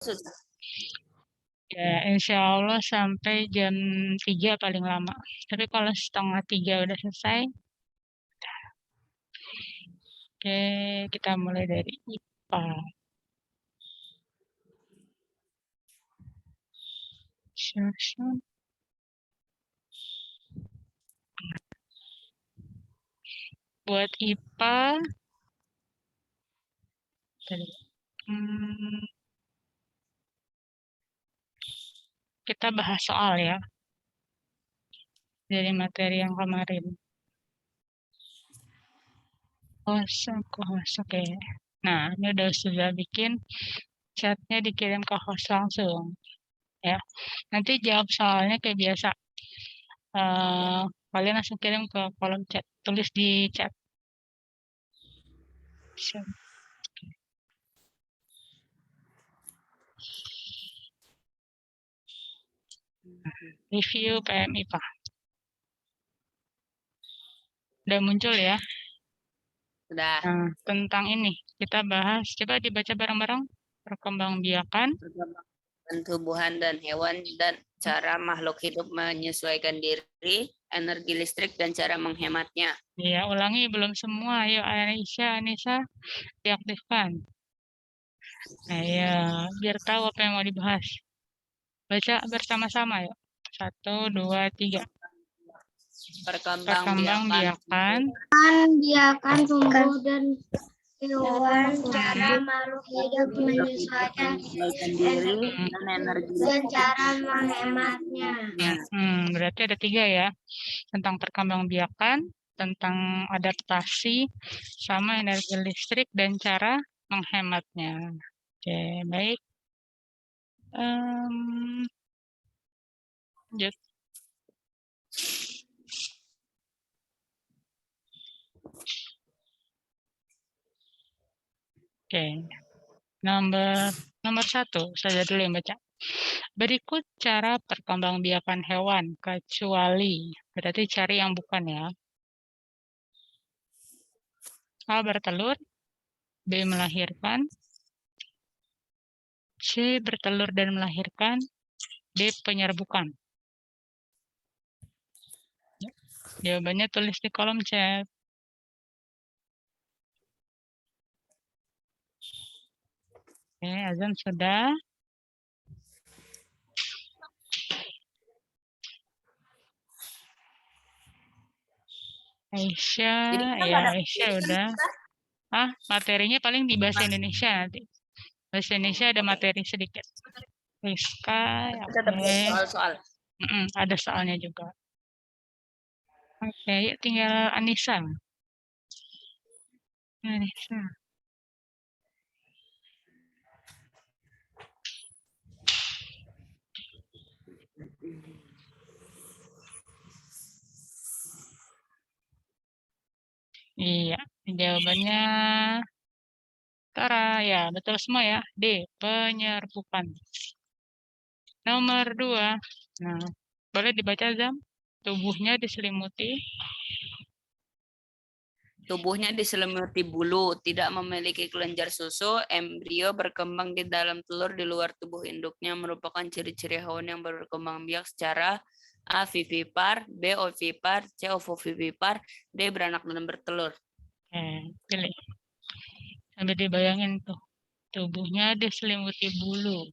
Sudah. Ya, insya Allah sampai jam 3 paling lama. Tapi kalau setengah 3 udah selesai, oke, kita mulai dari IPA. Buat IPA, kita bahas soal ya, dari materi yang kemarin. Host, oke. Nah, ini sudah bikin chatnya dikirim ke host langsung. Ya, nanti jawab soalnya kayak biasa. Kalian langsung kirim ke kolom chat, tulis di chat. Review PMIPA. Udah muncul ya? Sudah. Nah, tentang ini kita bahas, coba dibaca bareng-bareng. Perkembangbiakan Tumbuhan dan hewan dan cara makhluk hidup menyesuaikan diri, energi listrik dan cara menghematnya. Ya, ulangi belum semua. Ayo Aisyah, Anissa, diaktifkan. Ayo, biar tahu apa yang mau dibahas. Baca bersama-sama yuk. 1, 2, 3. Perkembangbiakan tumbuh dan hewan, cara makhluk hidup menyesuaikan diri dan energi dan cara menghematnya. Berarti ada 3 ya. Tentang perkembangbiakan, tentang adaptasi, sama energi listrik dan cara menghematnya. Oke, baik. Lanjut. Oke. Nomor 1, saya dulu yang baca. Berikut cara perkembangbiakan hewan, kecuali. Berarti cari yang bukan ya. A. Bertelur. B. Melahirkan. C. Bertelur dan melahirkan. D. Penyerbukan. Jawabannya tulis di kolom chat. Oke, azan sudah. Aisyah udah. Materinya paling di bahasa Indonesia nanti. Bahasa Indonesia ada materi sedikit. Rizka, soal-soal. ada soalnya juga. Oke, yuk tinggal Anissa. Iya, jawabannya Tara, ya betul semua ya. D. Penyerbukan. Nomor 2. Nah, boleh dibaca Zam? Tubuhnya diselimuti. Tubuhnya diselimuti bulu, tidak memiliki kelenjar susu, embrio berkembang di dalam telur di luar tubuh induknya merupakan ciri-ciri hewan yang berkembang biak secara A. Vivipar, B. Ovipar, C. Ovovivipar, D. Beranak dan bertelur. Pilih. Sambil dibayangin tuh. Tubuhnya diselimuti bulu.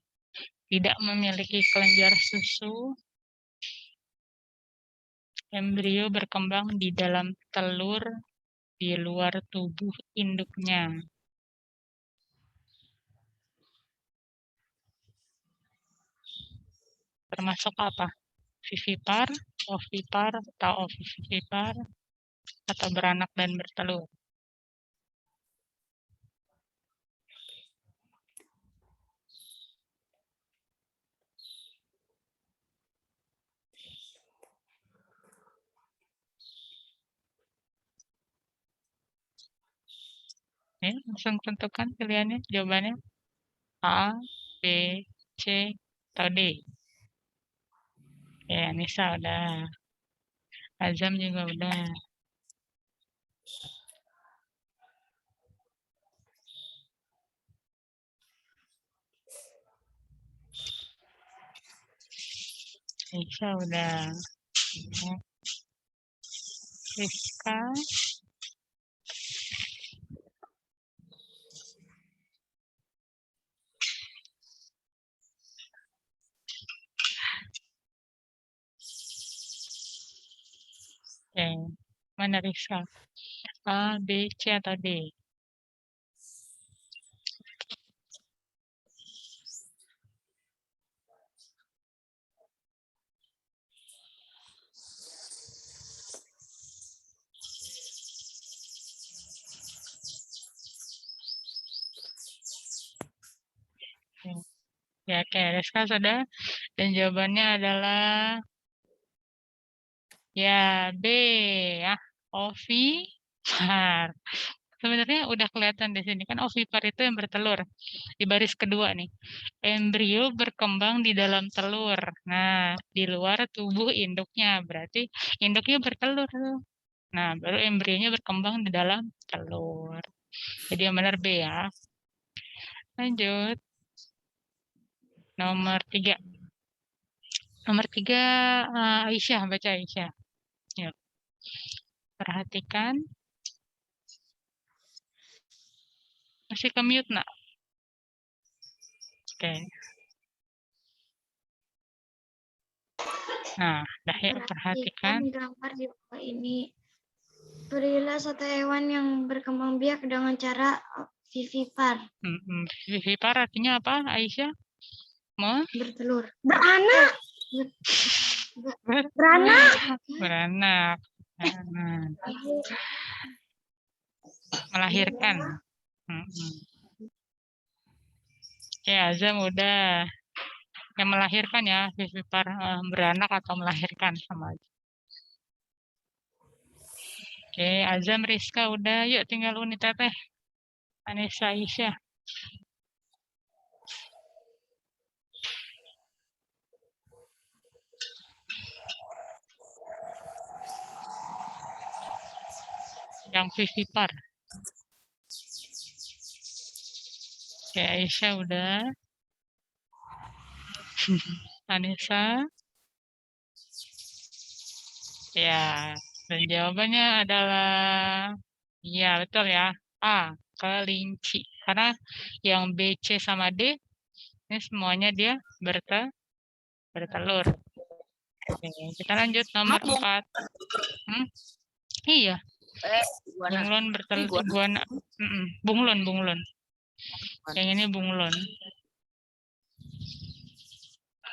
Tidak memiliki kelenjar susu. Embrio berkembang di dalam telur di luar tubuh induknya. Termasuk apa? Vivipar, ovipar, atau ovivipar, atau beranak dan bertelur. Langsung tentukan pilihannya, jawabannya. A, B, C, atau D. Ya, Nisa udah. Azam juga udah. Aisyah udah. Ya. Rizka. Oke. Mana Rizka? A, B, C atau D? Ya, oke, Rizka sudah. Dan jawabannya adalah ya B ya, ovipar. Sebenarnya udah kelihatan di sini kan ovipar itu yang bertelur. Di baris kedua nih. Embrio berkembang di dalam telur. Nah, di luar tubuh induknya. Berarti induknya bertelur tuh. Nah, baru embrionya berkembang di dalam telur. Jadi yang benar B ya. Lanjut. Nomor 3. Nomor 3, Aisyah, baca Aisyah. Yuk. Perhatikan. Masih ke mute, nak? Oke. Nah, dah ya, perhatikan. Gambar di bawah ini. Berilah satu hewan yang berkembang biak dengan cara vivipar. Vivipar artinya apa, Aisyah? Bertelur. Beranak. Beranak. Beranak. Melahirkan. Oke, Azam udah. Yang melahirkan ya, vivipar, beranak atau melahirkan sama aja. Oke, Azam, Rizka udah. Yuk tinggal Uni Teteh. Anissa, Aisyah. Yang vivipar. Oke, Aisyah udah. Anissa. Ya, dan jawabannya adalah ya betul ya. A, kelinci. Karena yang B, C sama D ini semuanya dia bertelur. Oke, kita lanjut nomor 4. Iya. Bunglon bertelur. Iguana. Bunglon. Yang ini bunglon.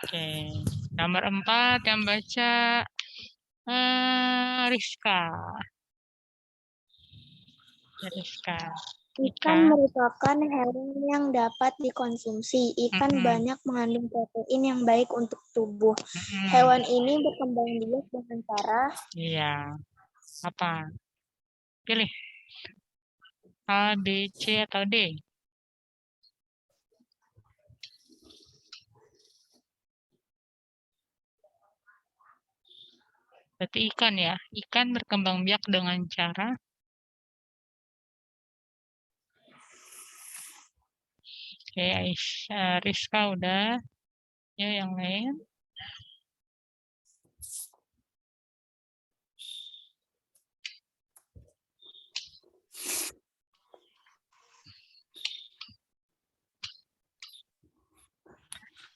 Oke, nomor 4 yang baca Rizka. Ikan merupakan hewan yang dapat dikonsumsi. Ikan banyak mengandung protein yang baik untuk tubuh. Hewan ini berkembang biak dengan cara. Iya. Apa? Pilih. A, B, C atau D? Berarti ikan ya. Ikan berkembang biak dengan cara. Oke, Aisyah, Rizka udah. Ya, yang lain.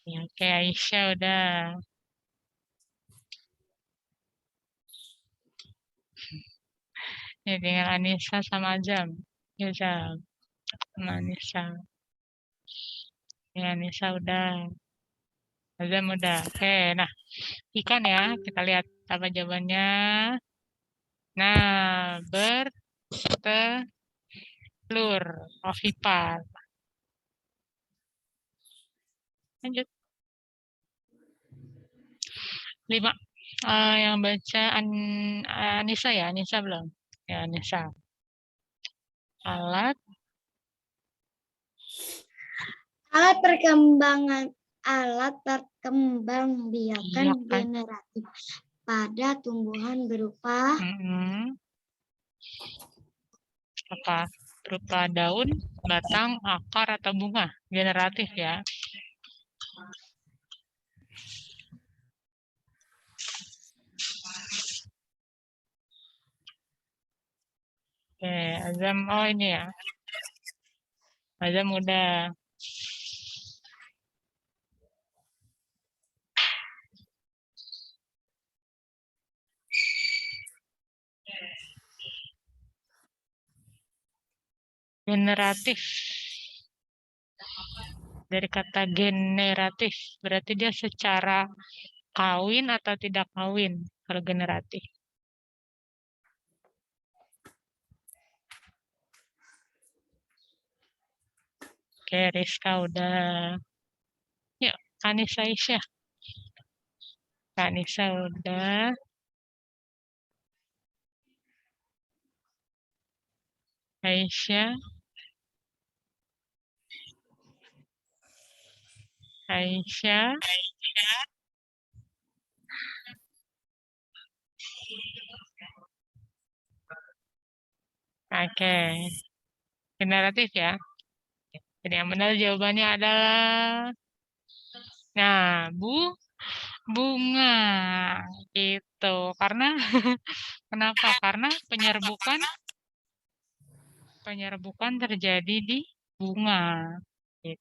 Ya, oke, Aisyah udah. Ya, dengan Anissa sama Azam. Ya, Azam. Sama Anissa. Ya, Anissa udah. Azam udah. Oke, nah. Ikan ya. Kita lihat apa jawabannya. Nah, bertelur. Ovipar. Lanjut. 5. Yang baca Anissa ya. Anissa belum? Ya, Anissa. Alat perkembangbiakan generatif pada tumbuhan berupa apa? Berupa daun, batang, akar, atau bunga. Generatif ya. Azam, oh ini ya. Azam udah. Generatif. Dari kata generatif, berarti dia secara kawin atau tidak kawin kalau generatif. Oke, Rizka udah. Yuk, Kanisa Aisyah. Kanisa udah. Aisyah. Aisyah. Oke. Generatif ya. Jadi yang benar jawabannya adalah nah, bunga gitu. Karena kenapa? Karena penyerbukan terjadi di bunga. Gitu.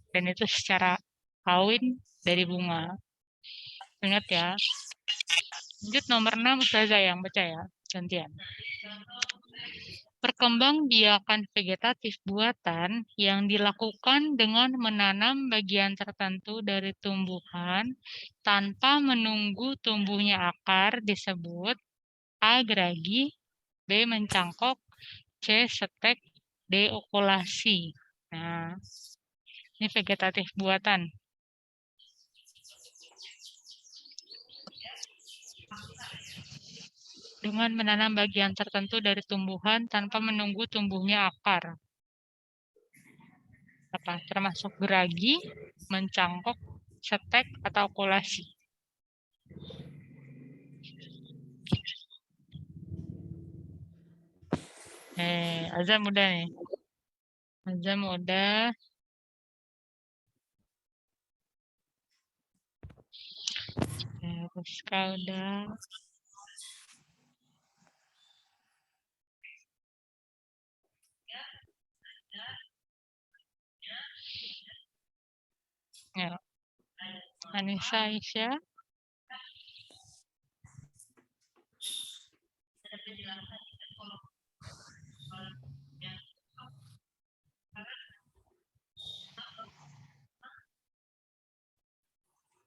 Dan itu secara kawin dari bunga. Ingat ya. Lanjut nomor 6 Ustazah yang baca ya. Gantian. Perkembangbiakan vegetatif buatan yang dilakukan dengan menanam bagian tertentu dari tumbuhan tanpa menunggu tumbuhnya akar disebut A. Geragi, B. Mencangkok, C. Stek, D. Okulasi. Nah, ini vegetatif buatan. Dengan menanam bagian tertentu dari tumbuhan tanpa menunggu tumbuhnya akar. Apa? Termasuk geragi, mencangkok, setek, atau okulasi. Azam udah nih. Azam udah. Rizka udah. Ya. Anissa Aisyah.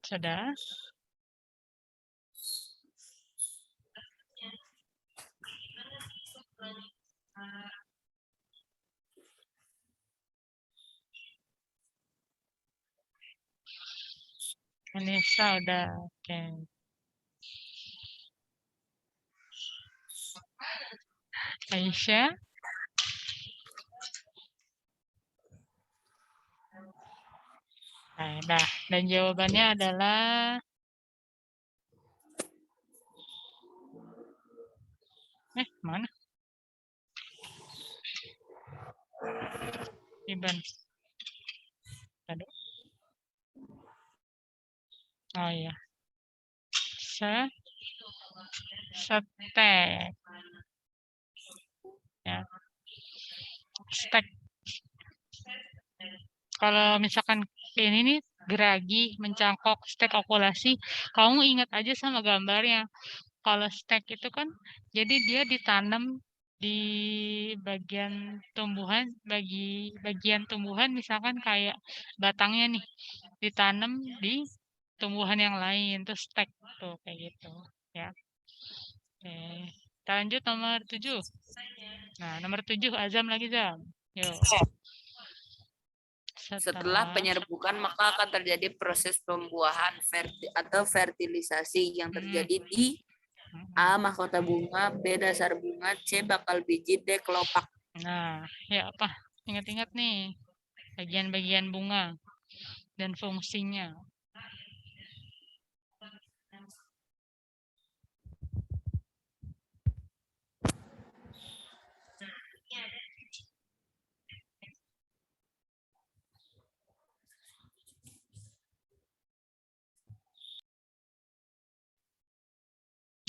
Sudah. Anissa udah. Oke. Aisyah. Nah, dan jawabannya adalah mana? Iban. Aduh. Oh iya. Stek. Ya. Stek. Kalau misalkan ini nih geragi, mencangkok, stek, okulasi, kamu ingat aja sama gambarnya. Kalau stek itu kan, jadi dia ditanam di bagian tumbuhan, bagian tumbuhan misalkan kayak batangnya nih, ditanam di tumbuhan yang lain, terus stek tuh kayak gitu, ya. Oke, kita lanjut nomor 7. Nah, nomor 7 Azam lagi Zam. Yuk. Setelah penyerbukan maka akan terjadi proses pembuahan atau fertilisasi yang terjadi di A. mahkota bunga, B. dasar bunga, C. bakal biji, D. kelopak. Nah, ya apa? Ingat-ingat nih bagian-bagian bunga dan fungsinya.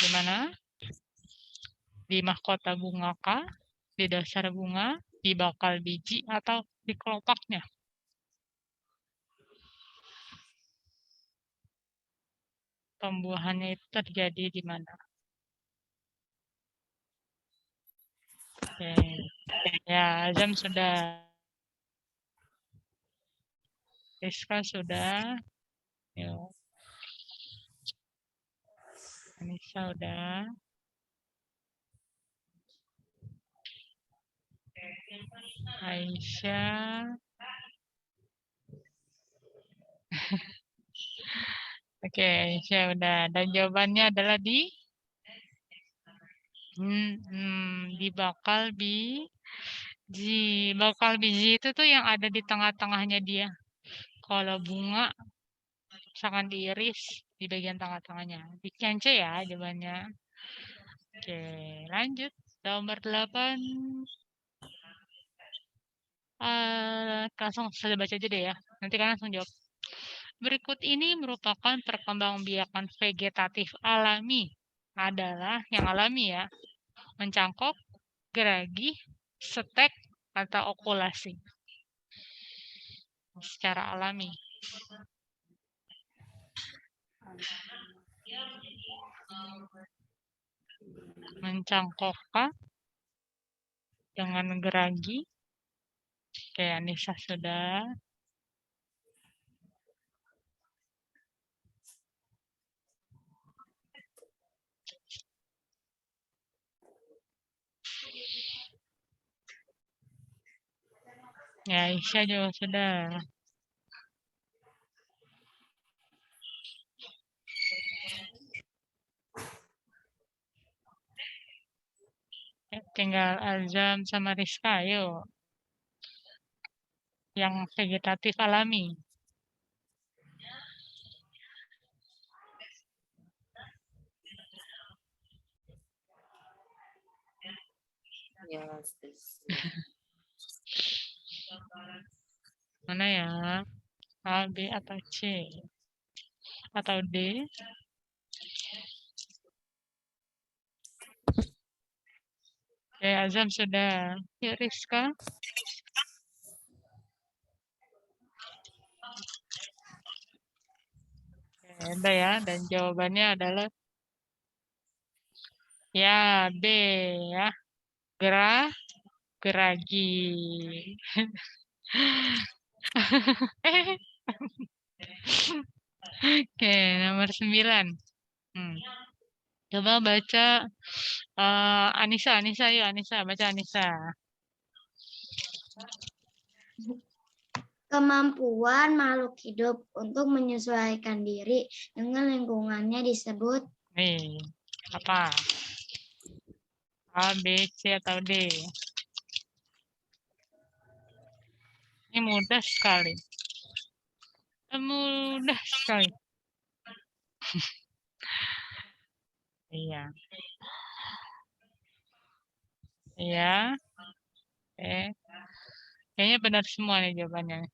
Gimana? Di mahkota bunga kah? di dasar bunga, di bakal biji, atau di kelopaknya? Pembuahannya itu terjadi di mana? Oke. Ya, Azam sudah. Rizka sudah. Yuk. Anissa udah. Aisyah. Oke, Aisyah udah. Dan jawabannya adalah di bakal biji. Bakal biji itu tuh yang ada di tengah-tengahnya dia. Kalau bunga, misalkan diiris di bagian tengah-tengahnya. Di C ya jawabannya. Oke, lanjut. Nomor 8. Langsung saya baca aja deh ya. Nanti kalian langsung jawab. Berikut ini merupakan perkembangbiakan vegetatif alami. Adalah yang alami ya. Mencangkok, geragi, setek, atau okulasi. Secara alami. Mencangkokkah dengan geragi? Oke, Anissa sudah. Ya, Aisyah juga sudah. Tinggal Azam sama Rizka, yuk. Yang vegetatif alami. Ya, Mana ya? A, B, atau C? Atau D? Oke, Azam sudah. Yuk, Rizka. Ada ya, dan jawabannya adalah ya B ya. Geragi. Oke, nomor 9. Coba baca Anissa, yuk Anissa, baca Anissa. Kemampuan makhluk hidup untuk menyesuaikan diri dengan lingkungannya disebut Nih, apa? A, B, C, atau D? Ini mudah sekali. Mudah sekali. Iya. Iya. Kayaknya benar semua nih jawabannya.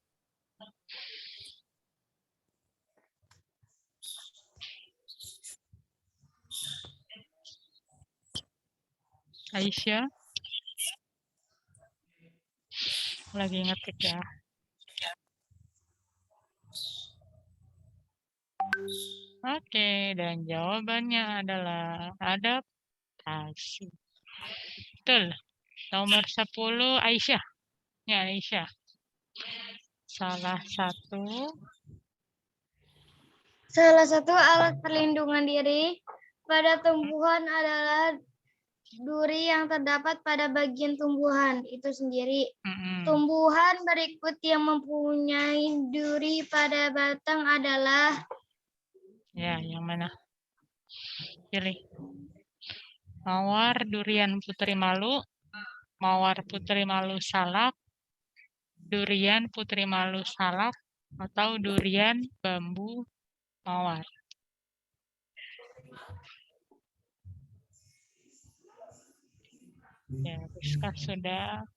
Aisyah. Lagi ngetik ya. Oke, dan jawabannya adalah adaptasi. Betul. Nomor 10 Aisyah. Ya, Aisyah. Salah satu alat perlindungan diri pada tumbuhan adalah duri yang terdapat pada bagian tumbuhan itu sendiri. Tumbuhan berikut yang mempunyai duri pada batang adalah ya, yang mana? Pilih. Mawar durian putri malu, mawar putri malu salak, durian putri malu salak, atau durian bambu mawar. Ya, Rizka sudah.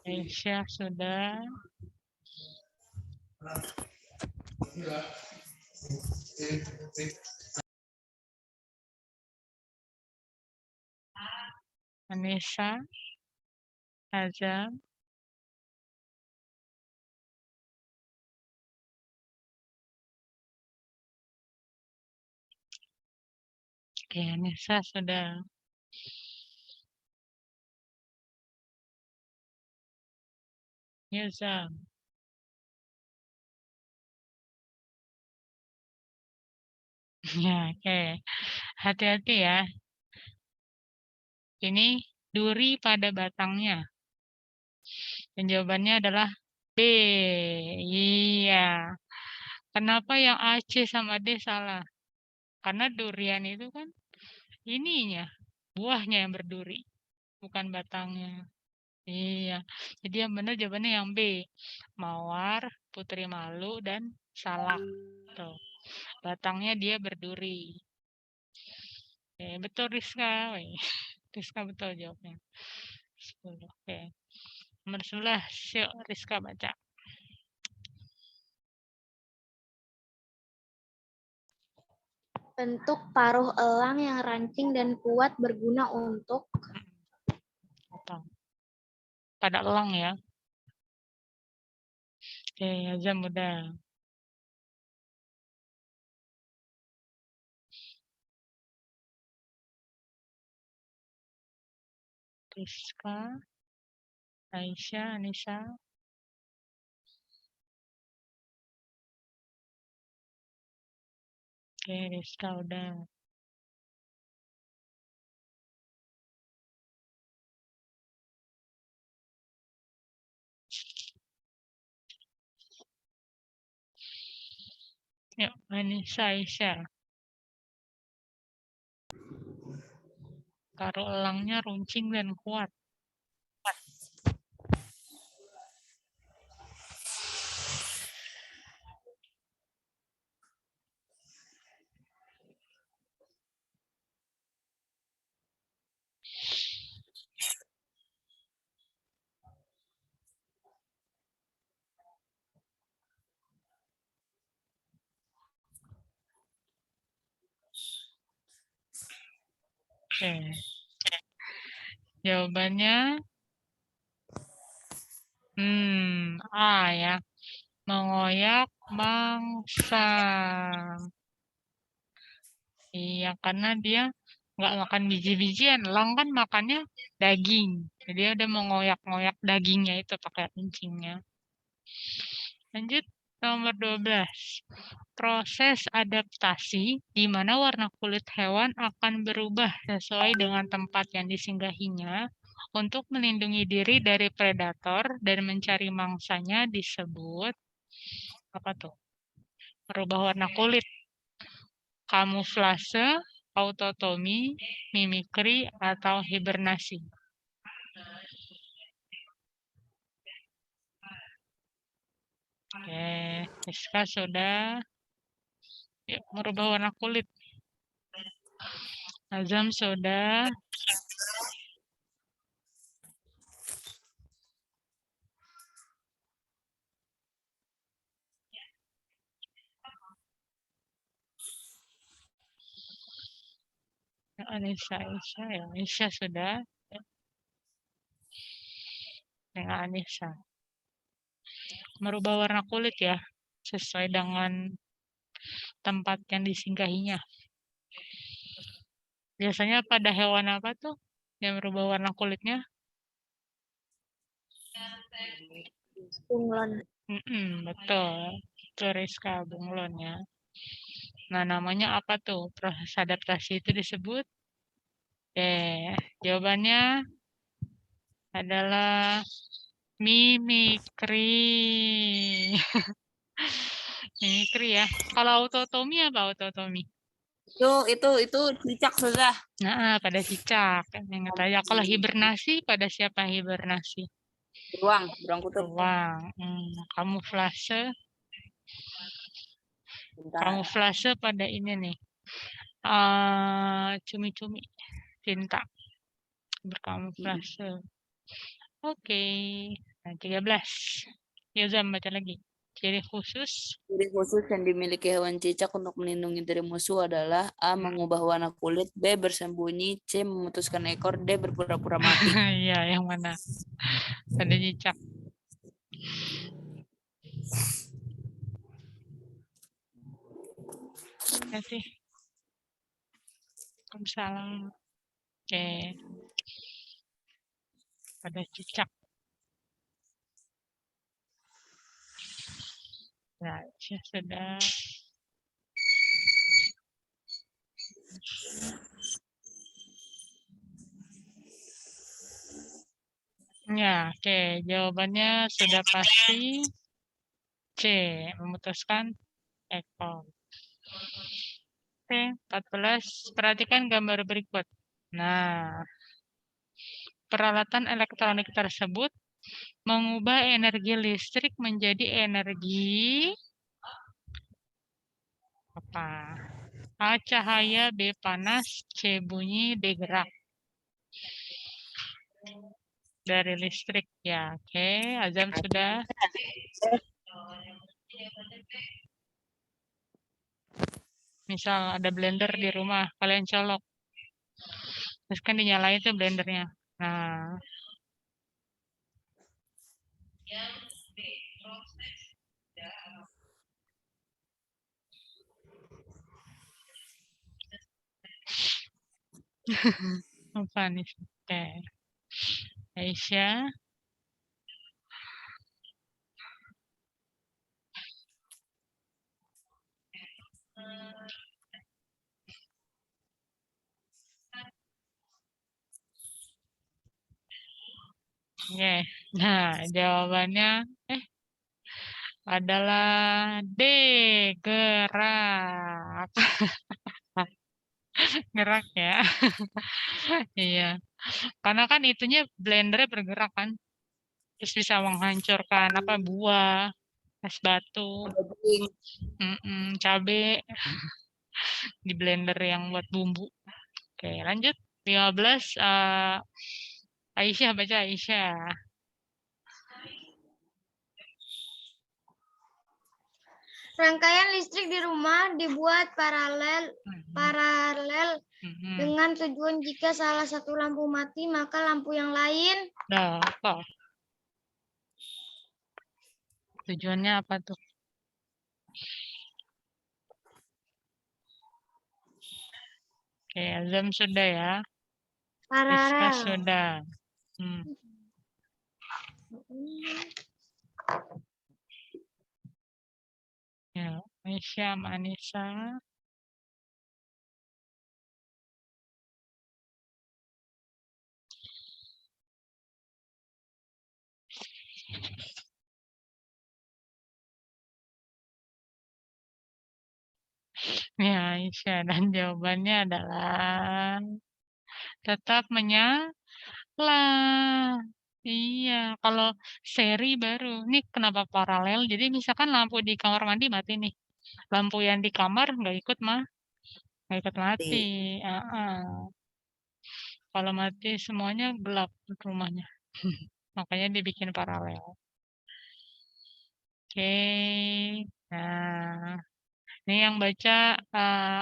Aisyah sudah. Anissa, Azam. Oke, Anissa sudah. Yuzam. Ya, oke. Hati-hati ya. Ini duri pada batangnya. Dan jawabannya adalah B. Iya. Kenapa yang A, C, sama D salah? Karena durian itu kan ininya, buahnya yang berduri, bukan batangnya. Iya. Jadi yang benar jawabannya yang B. Mawar, putri malu, dan salak. Tuh. Batangnya dia berduri. Oke, betul Rizka. Wih. Rizka betul jawabnya. 10. Oke. Nomor 11. Yuk Rizka baca. Bentuk paruh elang yang rancing dan kuat berguna untuk Apa? Pada elang ya. Oke, Azam udah. Rizka, Aisyah, Anissa. Oke, Rizka udah. Yuk, Anissa, Aisyah. Paruh elangnya runcing dan kuat. Oke. Jawabannya A ya. Mengoyak mangsa. Iya, karena dia nggak makan biji-bijian. Elang kan makannya daging. Jadi dia udah mengoyak-ngoyak dagingnya itu pakai kencingnya. Lanjut nomor 12. Proses adaptasi di mana warna kulit hewan akan berubah sesuai dengan tempat yang disinggahinya untuk melindungi diri dari predator dan mencari mangsanya disebut apa tuh? Merubah warna kulit. Kamuflase, autotomi, mimikri, atau hibernasi. Oke, Rizka sudah. Yuk, merubah warna kulit. Azam sudah. Anissa, ya. Anissa sudah. Dengan Anissa. Merubah warna kulit ya, sesuai dengan tempat yang disinggahinya. Biasanya pada hewan apa tuh yang merubah warna kulitnya? bunglon. Betul. Itu Rizka, bunglon ya. Nah, namanya apa tuh? Proses adaptasi itu disebut? Jawabannya adalah mimikri. Mimikri ya. Kalau autotomi apa autotomi? Itu cicak sudah. Nah, pada cicak. Ingat aja. Kalau hibernasi, pada siapa hibernasi? Beruang kutub. Beruang. Kamuflase. Kamuflase pada ini nih. Cumi-cumi. Cinta. Berkamuflase. Oke. Nah, 13. Yozam baca lagi. Ciri khusus. Ciri khusus yang dimiliki hewan cicak untuk melindungi dari musuh adalah A. Mengubah warna kulit, B. Bersembunyi, C. Memutuskan ekor, D. Berpura-pura mati. Iya, yang mana? Ada cicak. Ya sih. Waalaikumsalam. Oke. Ada cicak. Nah, sudah. Ya, oke. Jawabannya sudah pasti C. Memutuskan ekor. Oke, 14. Perhatikan gambar berikut. Nah, peralatan elektronik tersebut mengubah energi listrik menjadi energi apa? A. Cahaya, B. Panas, C. Bunyi, D. Gerak. Dari listrik ya, oke. Azam sudah. Misal ada blender di rumah, kalian colok. Terus kan dinyalain tuh blendernya. Nah. Apa nih? Oke. Aisyah. Oke. Nah, jawabannya adalah D. Gerak. Gerak ya. Iya. Karena kan itunya blendernya bergerak kan. Terus bisa menghancurkan buah, es batu, cabai di blender yang buat bumbu. Oke, lanjut. 15. Aisyah baca Aisyah. Rangkaian listrik di rumah dibuat paralel dengan tujuan jika salah satu lampu mati, maka lampu yang lain Apa? Tujuannya apa tuh? Oke, Azam sudah ya. Rizka sudah. Ya, Aisyah, Anissa. Ya, Aisyah, dan jawabannya adalah tetap menyala. Iya, kalau seri baru. Ini kenapa paralel? Jadi misalkan lampu di kamar mandi mati nih. Lampu yang di kamar nggak ikut mati. Kalau mati semuanya gelap rumahnya. Makanya dibikin paralel. Oke. Nah, ini yang baca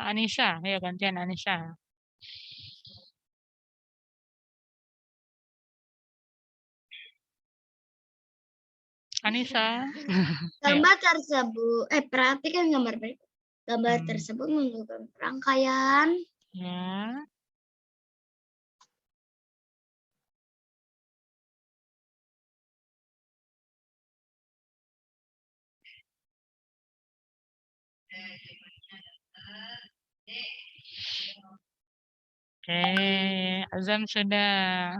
Anissa. Ya, gantian Anissa. Anissa. Gambar tersebut, perhatikan gambar berikut. Gambar tersebut menunjukkan rangkaian. Ya. Oke, Azam sudah.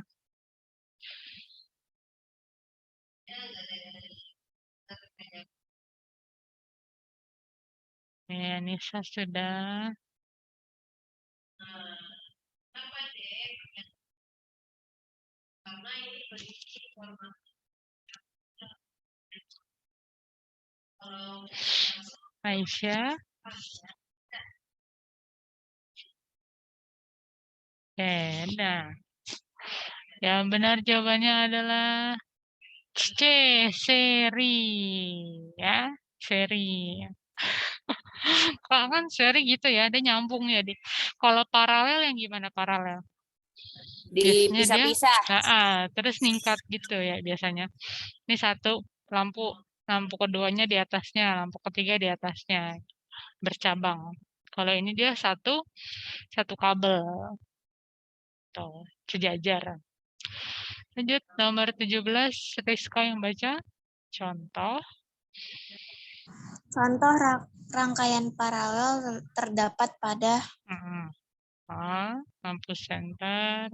Nisa sudah. Aisyah. Oke, nah. Yang benar jawabannya adalah C, seri. Ya. seri. Kalau kan seri gitu ya, dia nyambung ya. Kalau paralel yang gimana paralel? Biasanya dia Dipisah-pisah. terus ningkat gitu ya biasanya. Ini satu lampu keduanya di atasnya, lampu ketiga di atasnya, bercabang. Kalau ini dia satu kabel, tuh sejajar. Lanjut nomor 17, Rizka yang baca. Contoh. Contoh rangkaian paralel terdapat pada A. Lampu senter,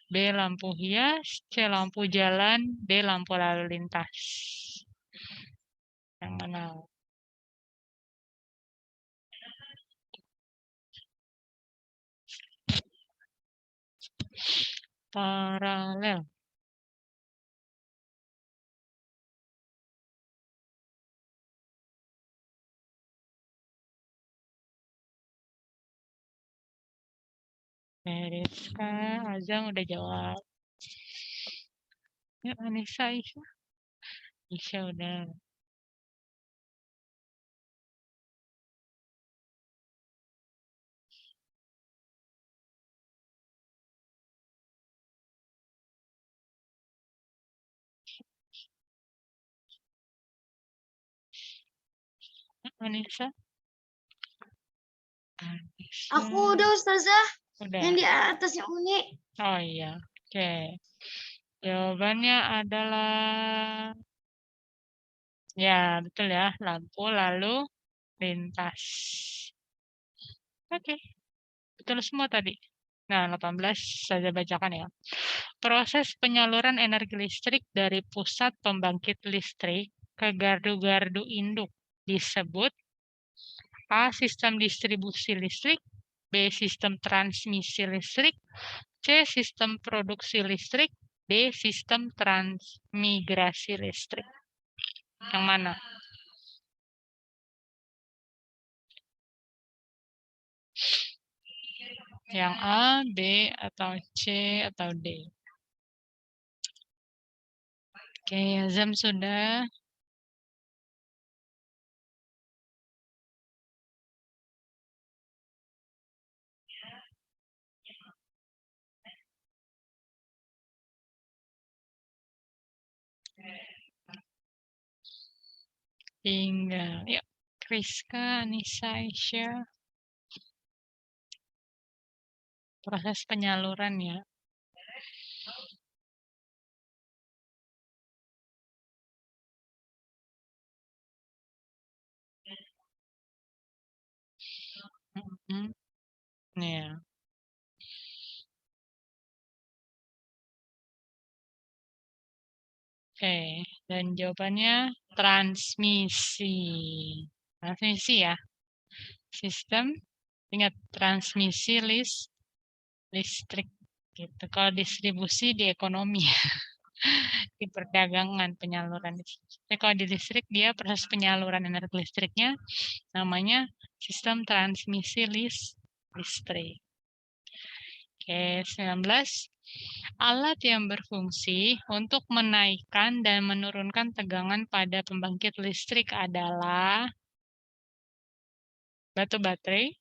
B. Lampu hias, C. Lampu jalan, D. Lampu lalu lintas. Yang mana? Paralel. Rizka, Azam udah jawab. Ya, Anissa, Isya udah. Anissa. Aku udah Ustazah. Udah. Yang di atasnya Uni. Oh iya. Oke. Jawabannya adalah ya, betul ya. Lampu lalu lintas. Oke. Betul semua tadi. Nah, 18 saya bacakan ya. Proses penyaluran energi listrik dari pusat pembangkit listrik ke gardu-gardu induk disebut A. Sistem distribusi listrik, B. Sistem transmisi listrik, C. Sistem produksi listrik, D. Sistem transmigrasi listrik. Yang mana? Yang A, B, atau C, atau D? Oke, Azam sudah. Tinggal, yuk. Kriska, Anissa, Aisyah. Proses penyaluran ya. Ya. Oke, dan jawabannya transmisi. Transmisi ya. Sistem, ingat transmisi listrik gitu. Kalau distribusi di ekonomi, di perdagangan penyaluran listrik. Jadi kalau di listrik dia proses penyaluran energi listriknya namanya sistem transmisi listrik. Oke, 19. Alat yang berfungsi untuk menaikkan dan menurunkan tegangan pada pembangkit listrik adalah batu baterai,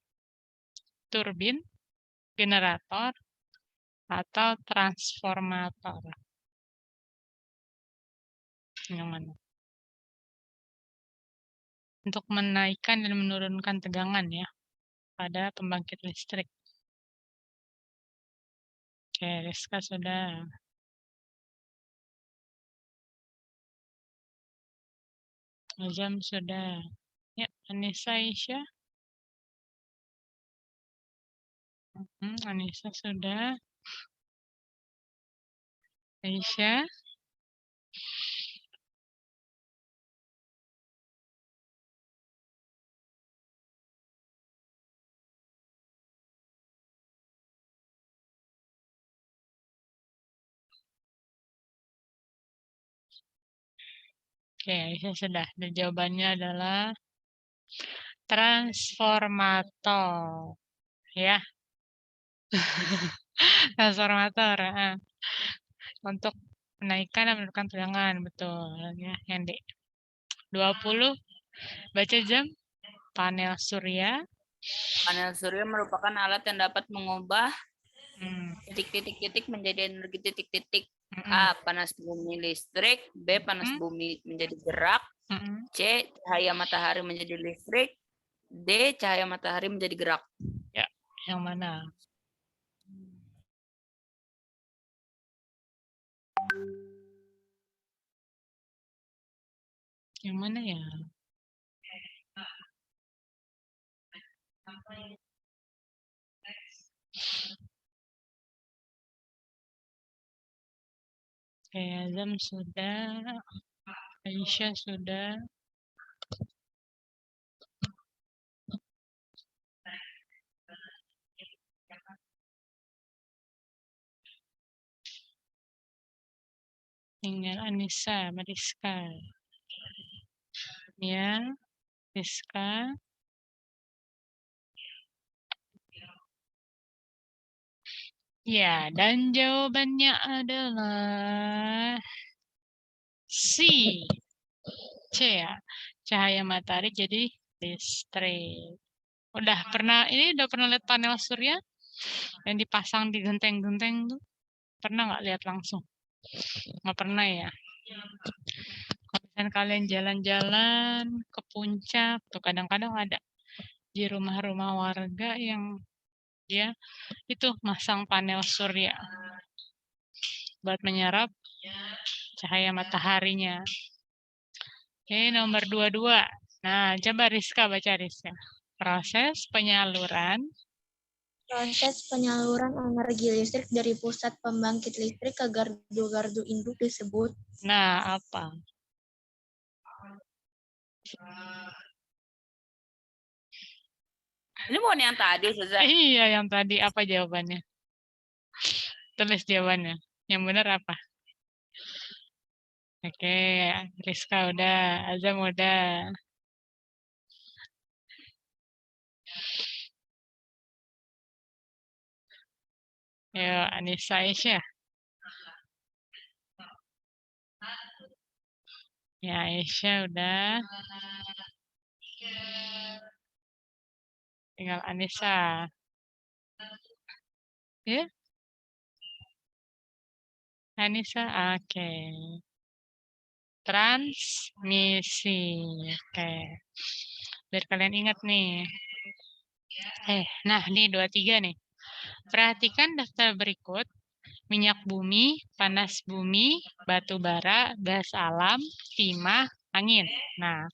turbin, generator, atau transformator. Yang mana? Untuk menaikkan dan menurunkan tegangan ya pada pembangkit listrik. Oke, Rizka sudah. Azam sudah. Ya, Anissa, Aisyah. Anissa sudah. Aisyah. Oke, Aisyah sudah. Dan jawabannya adalah transformator. Ya. Transformator. Untuk menaikkan dan menurunkan tegangan. Betul. Ya, yang D. 20. Baca jam. Panel surya. Panel surya merupakan alat yang dapat mengubah Hmm. titik-titik-titik menjadi energi titik-titik. Mm-mm. A. Panas bumi listrik. B. Panas bumi menjadi gerak. C. Cahaya matahari menjadi listrik. D. Cahaya matahari menjadi gerak. Ya, yang mana? Yang mana ya? Oke, Azam sudah. Aisyah sudah. Tinggal Anissa, Mariska. Ya, Rizka. Ya, dan jawabannya adalah C. C ya. Cahaya matahari jadi listrik. Udah pernah lihat panel surya yang dipasang di genteng-genteng tuh? Pernah nggak lihat langsung? Nggak pernah ya. Kalau misalnya kalian jalan-jalan ke puncak, tuh kadang-kadang ada di rumah-rumah warga yang dia itu masang panel surya buat menyerap cahaya mataharinya. Oke, nomor 22. Nah, coba Rizka baca Rizka. Proses penyaluran energi listrik dari pusat pembangkit listrik ke gardu-gardu induk disebut. Nah, apa? Ini mau yang tadi, Ustazah. Iya, yang tadi apa jawabannya? Tulis jawabannya. Yang benar apa? Oke, Rizka udah, Azam udah. Ayo, Anissa Aisyah. Ya, Aisyah udah. Tinggal Anissa. Ya? Anissa, oke. Transmisi. Oke. Biar kalian ingat nih. Nah, nih 23 nih. Perhatikan daftar berikut. Minyak bumi, panas bumi, batu bara, gas alam, timah, angin. Nah,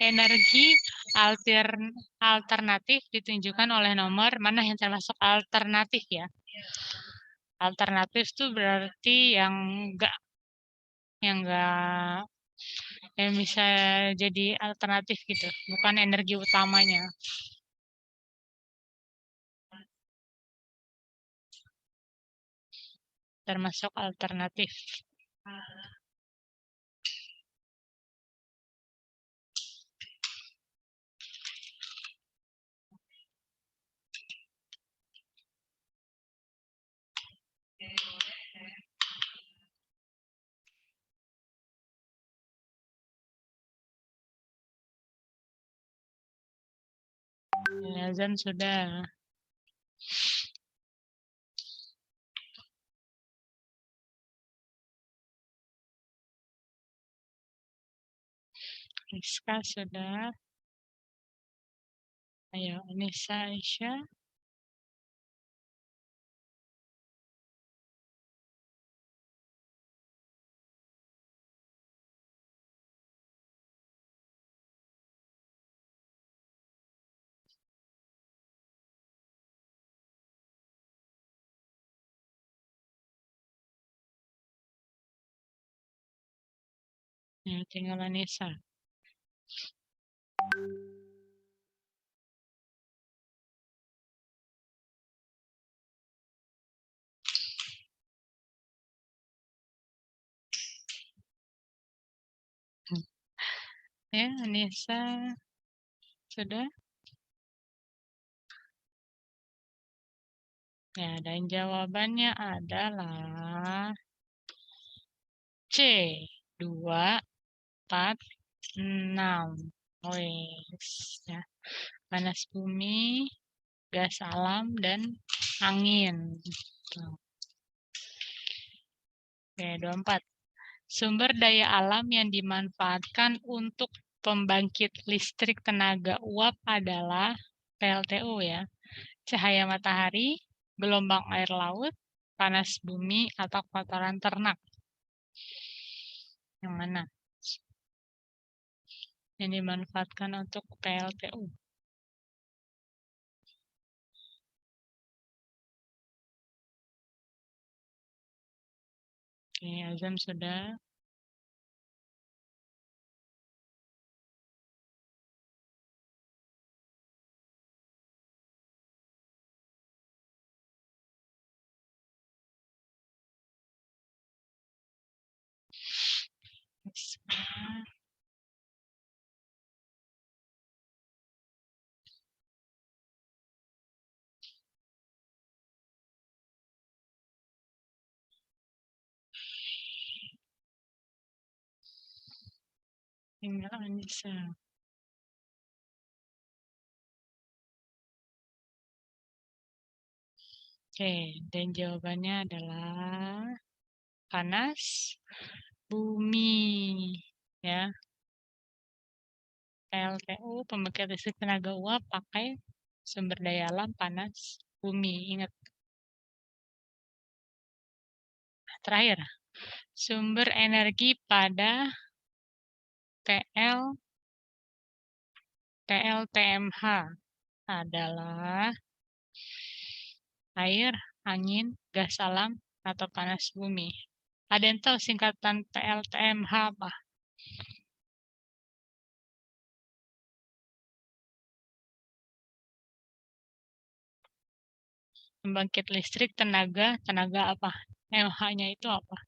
energi alternatif ditunjukkan oleh nomor mana yang termasuk alternatif ya. Alternatif itu berarti yang bisa jadi alternatif gitu, bukan energi utamanya. Termasuk alternatif. Azan sudah. Rizka sudah. Ayo, Anissa Aisyah. Ya, tinggal Anissa. Ya, Anissa sudah. Ya, dan jawabannya adalah C. 2, 4, 6. Wes, ya. Panas bumi, gas alam, dan angin. Tuh. Oke, 24. Sumber daya alam yang dimanfaatkan untuk pembangkit listrik tenaga uap adalah PLTU ya. Cahaya matahari, gelombang air laut, panas bumi, atau kotoran ternak. Yang mana? Yang dimanfaatkan untuk PLTU. Oke, Azam sudah. Tinggal Anissa. Oke, dan jawabannya adalah panas bumi. Ya, PLTU, pembangkit listrik tenaga uap, pakai sumber daya alam panas bumi. Ingat. Terakhir, sumber energi pada PLTMH adalah air, angin, gas alam, atau panas bumi. Ada yang tahu singkatan PLTMH apa? Pembangkit listrik tenaga apa? MH-nya itu apa?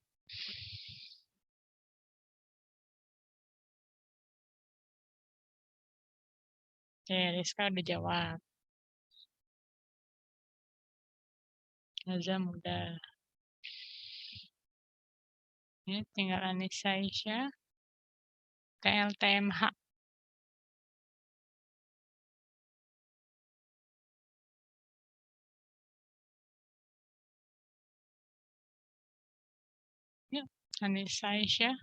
Oke, Rizka udah jawab. Azam udah. Ini tinggal Anissa Aisyah. PLTMH. Yuk, Anissa Aisyah.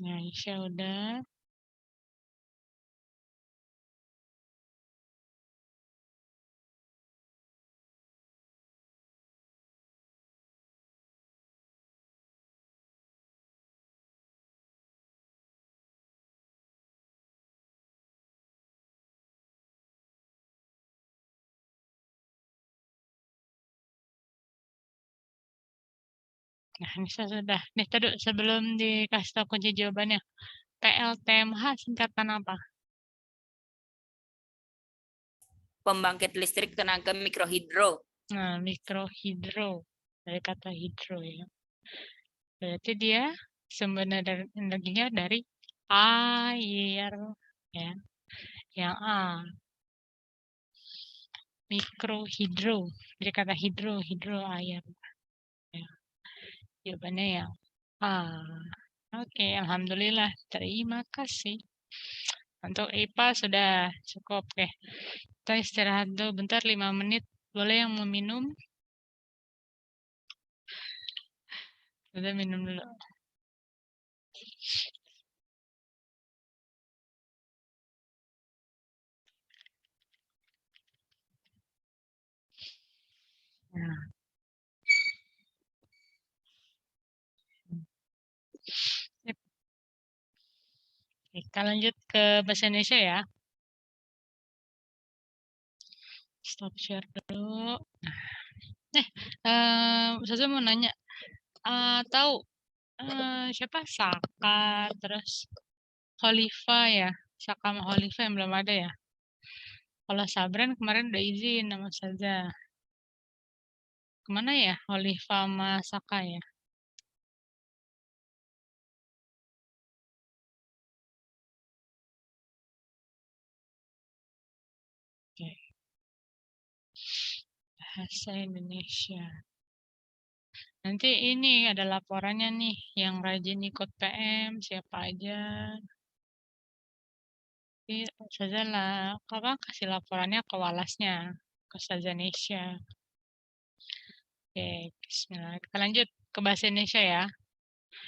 Nah, Aisyah udah. Nah, Anissa sudah. Nih, tadi sebelum dikasih tahu kunci jawabannya. PLTMH singkatan apa? Pembangkit listrik tenaga mikrohidro. Nah, mikrohidro. Dari kata hidro ya. Berarti dia sumber energinya dari air. Ya. Yang A. Mikrohidro. Dari kata hidro air. Ya. Jawabannya yang A. Oke, alhamdulillah. Terima kasih. Untuk IPA sudah cukup. Oke. Kita istirahat dulu bentar 5 menit. Boleh yang mau minum? Udah minum dulu. Nah. Yep. Kita lanjut ke bahasa Indonesia ya. Stop share dulu. Saya mau nanya. Tahu siapa? Saka, terus Khalifa ya. Saka sama Khalifa yang belum ada ya. Kalau Sabran kemarin udah izin sama Saza. Kemana ya Khalifa sama Saka ya? Bahasa Indonesia. Nanti ini ada laporannya nih, yang rajin ikut PM, siapa aja. Jadi, Ustazah lah, kasih laporannya ke Walasnya, ke Ustazah Nesya. Oke, bismillah. Kita lanjut ke bahasa Indonesia ya.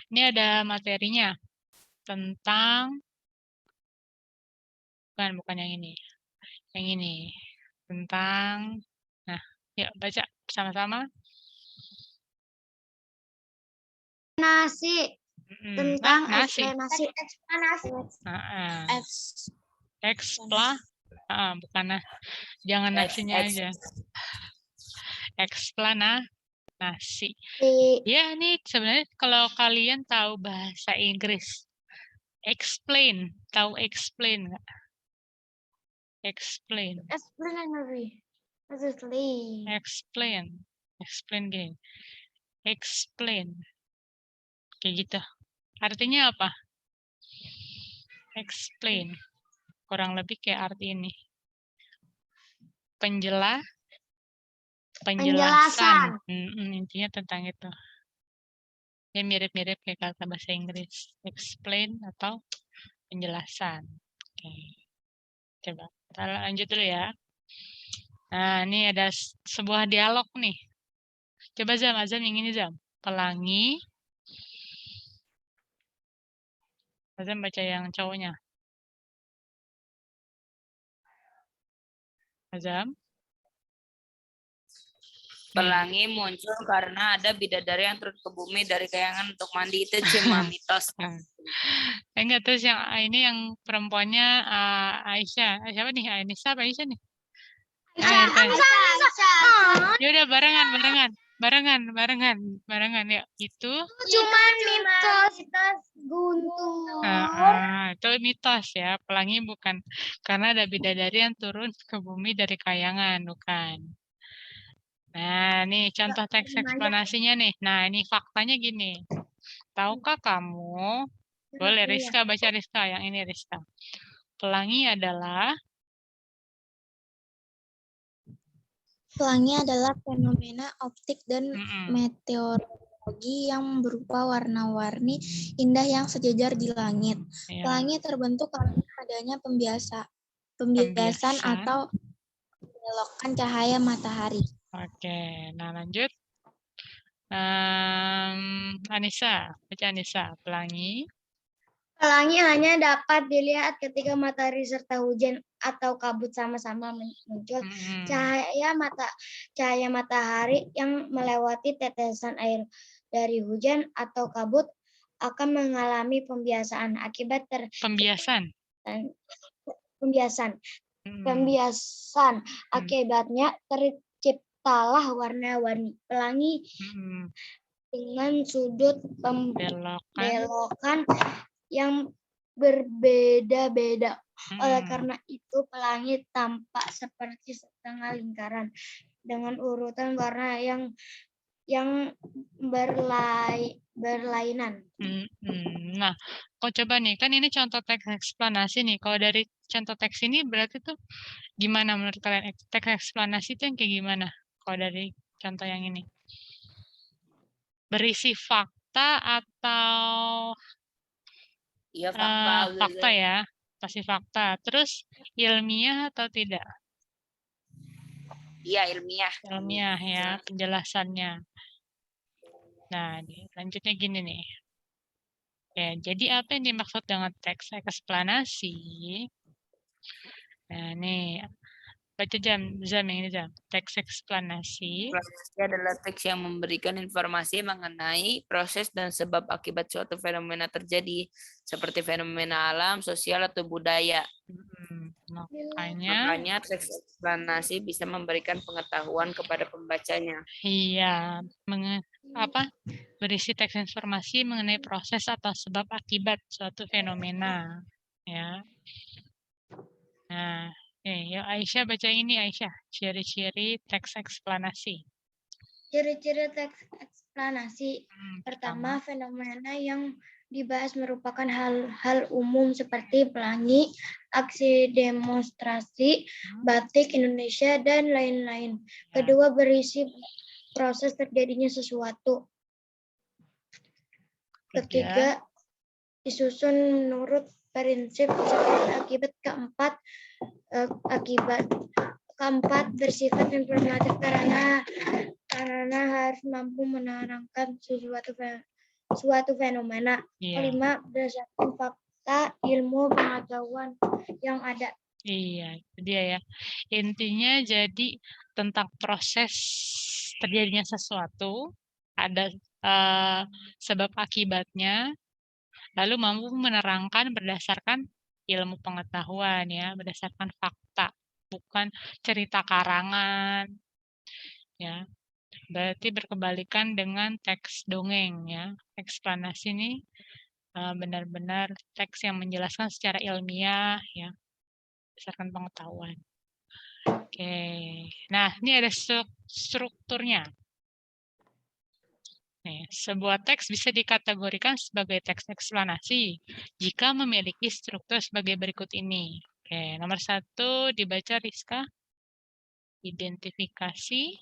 Ini ada materinya tentang, bukan yang ini. Yang ini. Tentang, nah, yuk baca sama-sama. Nasi. Mm-mm. Tentang nasi. eksplanasi. Bukan jangan nasinya aja. Eksplanasi. Ya, nih sebenarnya kalau kalian tahu bahasa Inggris, explain, tahu explain nggak? Explain. Explanatory. Explain gini. Explain. Kayak gitu. Artinya apa? Explain. Kurang lebih kayak arti ini. Penjelasan. Intinya tentang itu. Ya mirip-mirip kayak kata bahasa Inggris. Explain atau penjelasan. Oke. Coba kita lanjut dulu ya. Nah, ini ada sebuah dialog nih. Coba Azam yang ini Zam. Pelangi. Azam baca yang cowoknya. Azam. Pelangi muncul karena ada bidadari yang turun ke bumi dari kayangan untuk mandi. Itu cuma mitos. Enggak, terus yang ini yang perempuannya Aisyah. Siapa nih? Ainisa apa Aisyah nih? Aisyah. Ya udah barengan ya. Itu Cuma mitos Guntur. Itu mitos ya. Pelangi bukan karena ada bidadari yang turun ke bumi dari kayangan, bukan. Nah, nih contoh teks eksplanasinya nih. Nah, ini faktanya gini. Tahukah kamu? Boleh Rizka baca Rizka, yang ini Rizka. Pelangi adalah fenomena optik dan meteorologi yang berupa warna-warni indah yang sejajar di langit. Ya. Pelangi terbentuk karena adanya pembiasan atau membelokan cahaya matahari. Oke, nah lanjut. Anissa, baca Anissa. Pelangi. Pelangi hanya dapat dilihat ketika matahari serta hujan atau kabut sama-sama muncul. Cahaya matahari yang melewati tetesan air dari hujan atau kabut akan mengalami pembiasaan akibat akibatnya terciptalah warna-warni pelangi dengan sudut pembelokan yang berbeda-beda. Oleh karena itu pelangi tampak seperti setengah lingkaran dengan urutan warna yang berlainan. Nah, kau coba nih, kan ini contoh teks eksplanasi nih. Kalau dari contoh teks ini berarti tuh gimana menurut kalian? Teks eksplanasi itu yang kayak gimana? Kalau dari contoh yang ini. Berisi fakta atau Iya, fakta. Fakta ya, pasti fakta. Terus ilmiah atau tidak? Iya, ilmiah. Ilmiah ya, penjelasannya. Nah, lanjutnya gini nih. Ya, jadi apa yang dimaksud dengan teks eksplanasi? Nah, nih. Baca Zam yang ini Zam. Teks eksplanasi. Eksplanasi adalah teks yang memberikan informasi mengenai proses dan sebab akibat suatu fenomena terjadi, seperti fenomena alam, sosial, atau budaya. Makanya teks eksplanasi bisa memberikan pengetahuan kepada pembacanya. Iya, berisi teks informasi mengenai proses atau sebab akibat suatu fenomena, ya. Nah, ya Aisyah baca ini Aisyah, ciri-ciri teks eksplanasi. Ciri-ciri teks eksplanasi. Pertama, fenomena yang dibahas merupakan hal-hal umum seperti pelangi, aksi demonstrasi, batik Indonesia, dan lain-lain. Kedua, berisi proses terjadinya sesuatu. Ketiga, disusun menurut prinsip sebab akibat. Keempat, bersifat informatif karena harus mampu menerangkan suatu fenomena. Kelima, berdasarkan fakta, ilmu, pengetahuan yang ada. Iya, itu dia ya. Intinya jadi tentang proses terjadinya sesuatu, ada sebab akibatnya, lalu mampu menerangkan berdasarkan ilmu pengetahuan ya, berdasarkan fakta, bukan cerita karangan. Ya. Berarti berkebalikan dengan teks dongeng ya. Eksplanasi ini benar-benar teks yang menjelaskan secara ilmiah ya, berdasarkan pengetahuan. Oke. Nah, ini ada strukturnya. Nih, sebuah teks bisa dikategorikan sebagai teks eksplanasi jika memiliki struktur sebagai berikut ini. Oke, nomor 1 dibaca Rizka. Identifikasi.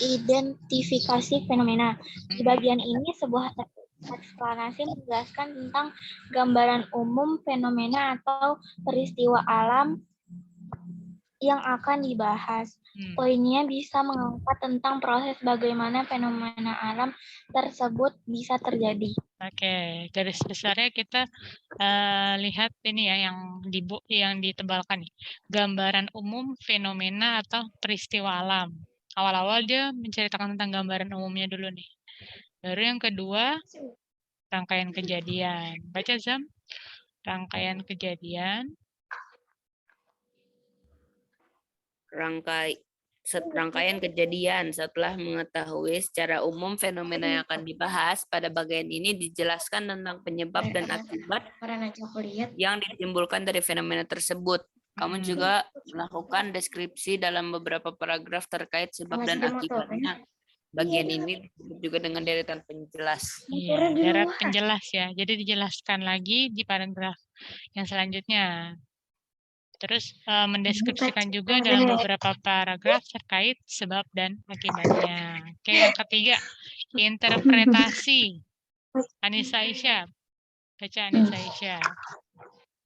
Identifikasi fenomena. Di bagian ini sebuah eksplanasi menjelaskan tentang gambaran umum fenomena atau peristiwa alam yang akan dibahas. Poinnya bisa mengangkat tentang proses bagaimana fenomena alam tersebut bisa terjadi. Oke, garis besarnya kita lihat ini ya yang ditebalkan nih. Gambaran umum fenomena atau peristiwa alam. Awal-awal dia menceritakan tentang gambaran umumnya dulu nih. Baru yang kedua, rangkaian kejadian. Baca Zam. Rangkaian kejadian. Rangkaian kejadian setelah mengetahui secara umum fenomena yang akan dibahas pada bagian ini dijelaskan tentang penyebab dan akibat yang ditimbulkan dari fenomena tersebut. Kamu juga melakukan deskripsi dalam beberapa paragraf terkait sebab dan akibatnya. Bagian ini disebut juga dengan deretan penjelas. Iya, deret penjelas ya. Jadi dijelaskan lagi di paragraf yang selanjutnya. Terus mendeskripsikan juga dalam beberapa paragraf terkait sebab dan akibatnya. Oke, yang ketiga, interpretasi. Anissa Aisyah. Baca Anissa Aisyah.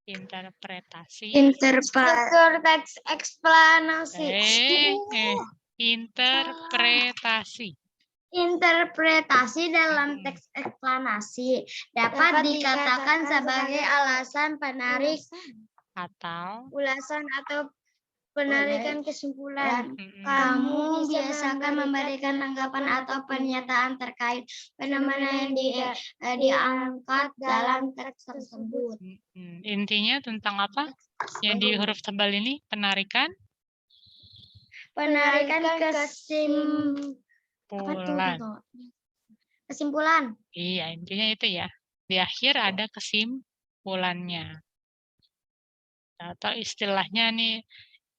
Interpretasi. Struktur teks eksplanasi. Interpretasi. Interpretasi dalam teks eksplanasi dapat dikatakan sebagai alasan penarik atau ulasan atau penarikan kesimpulan. Kamu biasakan memberikan tanggapan atau pernyataan terkait fenomena yang diangkat dalam teks tersebut. Intinya tentang apa? Yang di huruf tebal ini penarikan? Penarikan kesimpulan. Iya, intinya itu ya. Di akhir ada kesimpulannya. Atau istilahnya nih,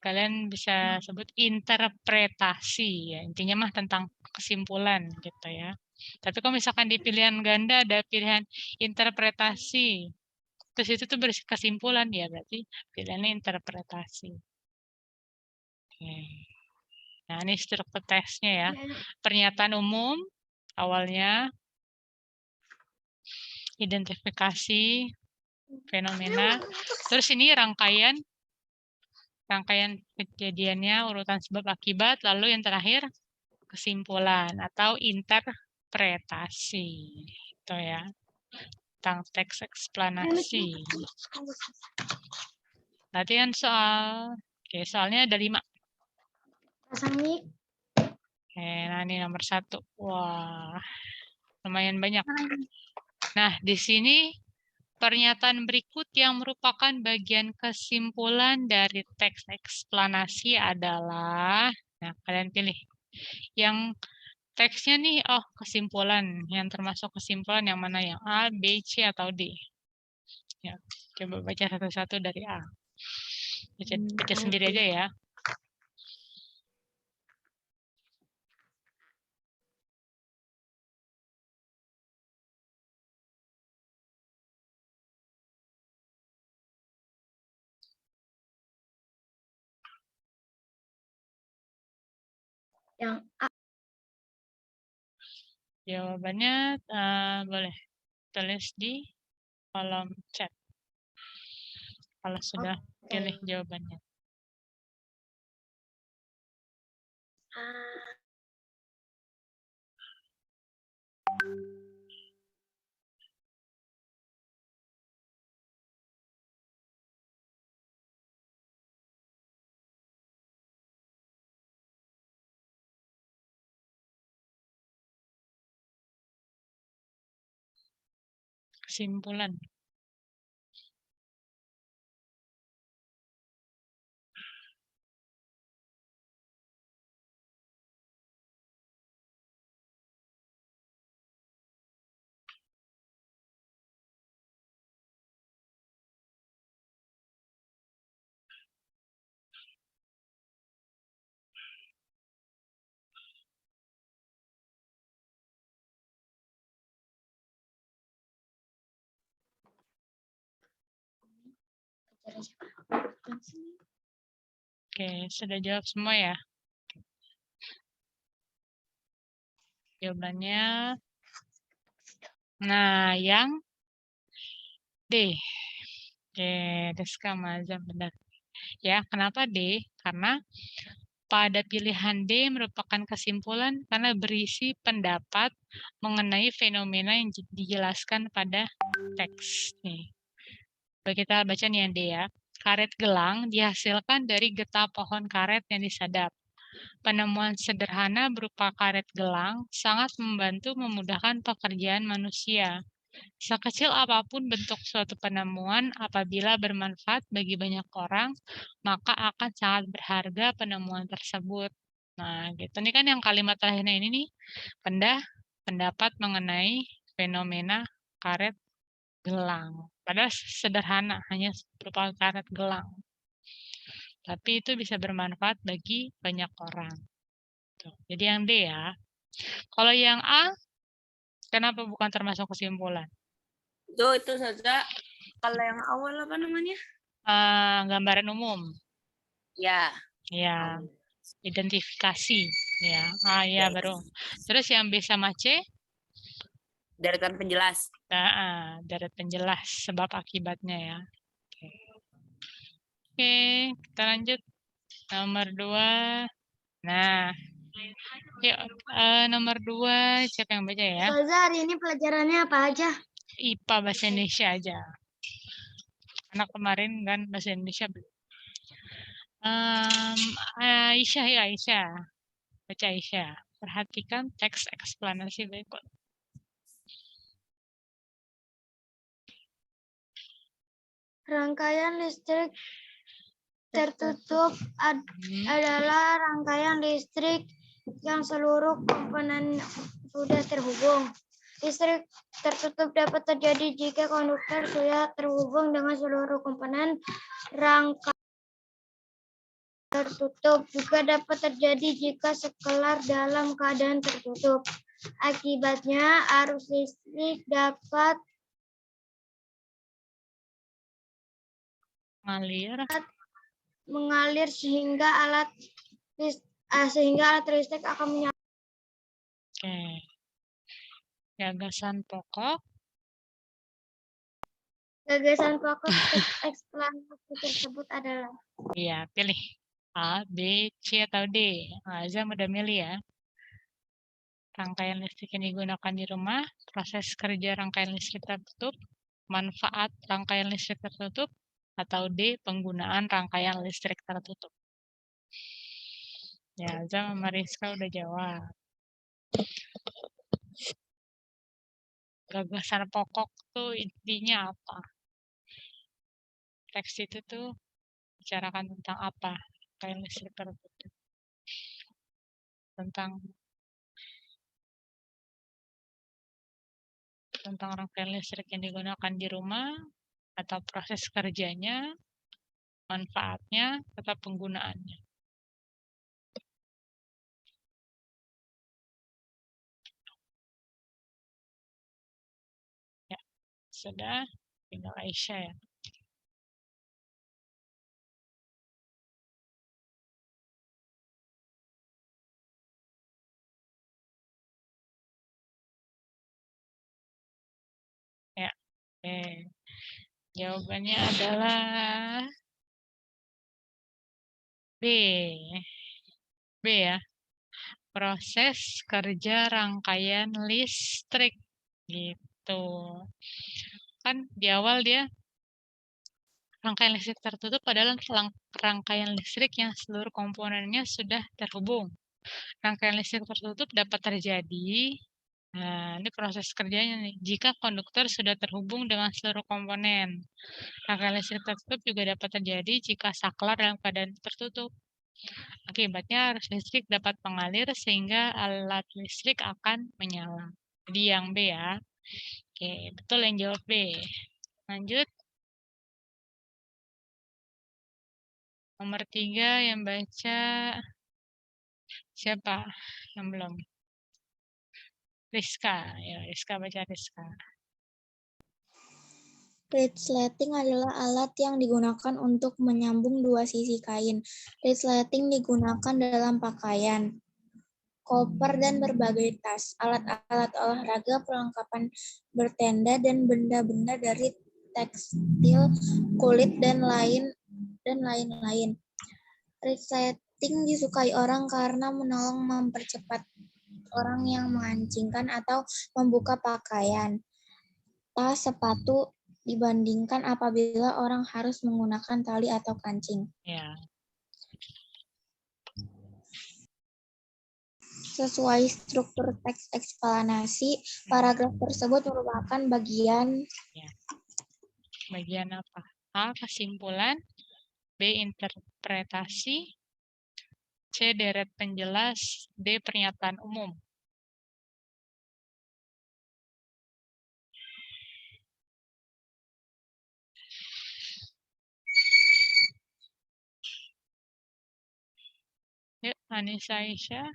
kalian bisa sebut interpretasi ya. Intinya mah tentang kesimpulan gitu ya. Tapi kalau misalkan di pilihan ganda ada pilihan interpretasi. Terus itu tuh berisi kesimpulan ya, berarti pilihannya interpretasi. Oke. Nah, ini struktur teksnya ya. Pernyataan umum awalnya, identifikasi fenomena. Terus ini rangkaian kejadiannya, urutan sebab akibat, lalu yang terakhir kesimpulan atau interpretasi. Itu ya. Tentang teks eksplanasi. Latihan soal. Oke, soalnya ada 5. Oke, nah ini nomor 1. Wah, lumayan banyak. Nah, di sini pernyataan berikut yang merupakan bagian kesimpulan dari teks eksplanasi adalah, nah kalian pilih. Yang teksnya nih, kesimpulan. Yang termasuk kesimpulan yang mana? Yang A, B, C, atau D? Ya, coba baca satu-satu dari A. Baca sendiri aja ya. Yang A. Jawabannya boleh tulis di kolom chat kalau sudah pilih jawabannya. Kesimpulan. Oke, sudah jawab semua ya? Jawabannya. Nah, yang D. Oke, Deska Mazam benar. Ya, kenapa D? Karena pada pilihan D merupakan kesimpulan karena berisi pendapat mengenai fenomena yang dijelaskan pada teks. Nih, kita baca nih yang D ya. Karet gelang dihasilkan dari getah pohon karet yang disadap. Penemuan sederhana berupa karet gelang sangat membantu memudahkan pekerjaan manusia. Sekecil apapun bentuk suatu penemuan, apabila bermanfaat bagi banyak orang, maka akan sangat berharga penemuan tersebut. Nah, gitu. Ini kan yang kalimat terakhirnya ini nih, pendapat mengenai fenomena karet gelang. Padahal sederhana, hanya berupa karet gelang. Tapi itu bisa bermanfaat bagi banyak orang. Tuh. Jadi yang D ya. Kalau yang A, kenapa bukan termasuk kesimpulan? Itu saja. Kalau yang awal apa namanya? Gambaran umum. Ya. Ya, identifikasi. Ya, ya baru. Terus yang B sama C? Deretan penjelas. Deret penjelas sebab akibatnya ya. Oke, kita lanjut. Nomor 2. Nah, yuk nomor 2 siapa yang baca ya? Ustazah, hari ini pelajarannya apa aja? IPA bahasa Indonesia aja. Karena kemarin kan bahasa Indonesia belum. Aisyah ya Aisyah. Baca Aisyah. Perhatikan teks eksplanasi berikut. Rangkaian listrik tertutup adalah rangkaian listrik yang seluruh komponen sudah terhubung. Listrik tertutup dapat terjadi jika konduktor sudah terhubung dengan seluruh komponen rangkaian tertutup. Juga dapat terjadi jika sekelar dalam keadaan tertutup. Akibatnya, arus listrik dapat mengalir sehingga alat listrik akan menyala. Oke. Gagasan pokok. Gagasan pokok eksplanasi tersebut adalah. Iya, pilih A, B, C, atau D. Azam udah milih ya. Rangkaian listrik yang digunakan di rumah, proses kerja rangkaian listrik tertutup, manfaat rangkaian listrik tertutup, atau D, penggunaan rangkaian listrik tertutup. Ya, Azam sama Rizka udah jawab. Gagasan pokok tuh intinya apa? Teks itu tuh bicarakan tentang apa? Rangkaian listrik tertutup. Tentang rangkaian listrik yang digunakan di rumah, atau proses kerjanya, manfaatnya, atau penggunaannya. Ya, sudah. Tinggal Aisyah ya. Oke. Jawabannya adalah B. B ya. Proses kerja rangkaian listrik. Gitu. Kan di awal dia rangkaian listrik tertutup adalah rangkaian listrik yang seluruh komponennya sudah terhubung. Rangkaian listrik tertutup dapat terjadi, nah ini proses kerjanya nih, jika konduktor sudah terhubung dengan seluruh komponen. Rangkaian listrik tertutup juga dapat terjadi jika saklar dalam keadaan tertutup. Akibatnya arus listrik dapat mengalir sehingga alat listrik akan menyala. Jadi yang B ya. Oke, betul yang jawab B. Lanjut. Nomor 3 yang baca siapa yang belum? Rizka. Ya, Rizka baca Rizka. Resleting adalah alat yang digunakan untuk menyambung dua sisi kain. Resleting digunakan dalam pakaian, koper, dan berbagai tas, alat-alat olahraga, perlengkapan bertenda, dan benda-benda dari tekstil, kulit, dan lain-lain. Resleting disukai orang karena menolong mempercepat orang yang mengancingkan atau membuka pakaian, tas, sepatu, dibandingkan apabila orang harus menggunakan tali atau kancing. Ya. Sesuai struktur teks eksplanasi, paragraf tersebut merupakan bagian apa? A. Kesimpulan. B. Interpretasi. C. Deret penjelas. D. Pernyataan umum. Yuk, Anissa Aisyah.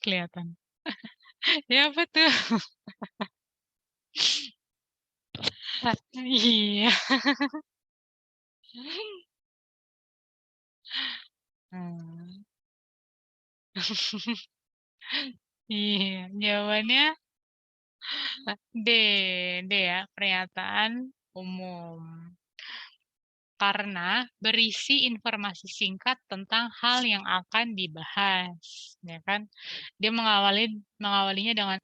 Kelihatan. Ya, apa tuh? Iya. Iya, jawabannya D. D ya, pernyataan umum. Karena berisi informasi singkat tentang hal yang akan dibahas, ya kan? Dia mengawalinya dengan